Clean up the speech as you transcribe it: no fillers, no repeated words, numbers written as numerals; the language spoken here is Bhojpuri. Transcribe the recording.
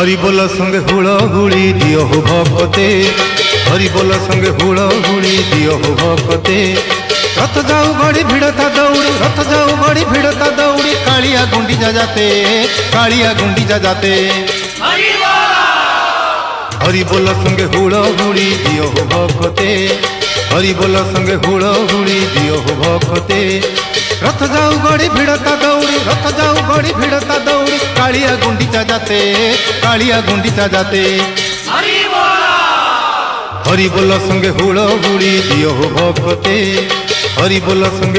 हरि बोल संगे हुड़हुड़ी दियो हो भक्ते, हरि बोल संगे हुड़हुड़ी दियो हो भक्ते। रथ जाऊ गड़ी भिड़ता दौड़ी, रथ जाऊ गड़ी भिड़ता दौड़ी, कालिया गुंडीचा जाते, कालिया गुंडीचा जाते। हरि बोल संगे हुड़हुड़ी दियो हो भक्ते, हरि बोल संगे हुड़हुड़ी दियो हो भक्ते। रथ जाऊ गड़ी भिड़ता दौड़ी, रथ जाऊ गड़ी भिड़ता दौड़ी, कालिया गुंडीचा जाते, कालिया गुंडीचा जाते। हरि बोल संगे हुड़हुड़ी दियो हो भक्ते, हरि बोल संगे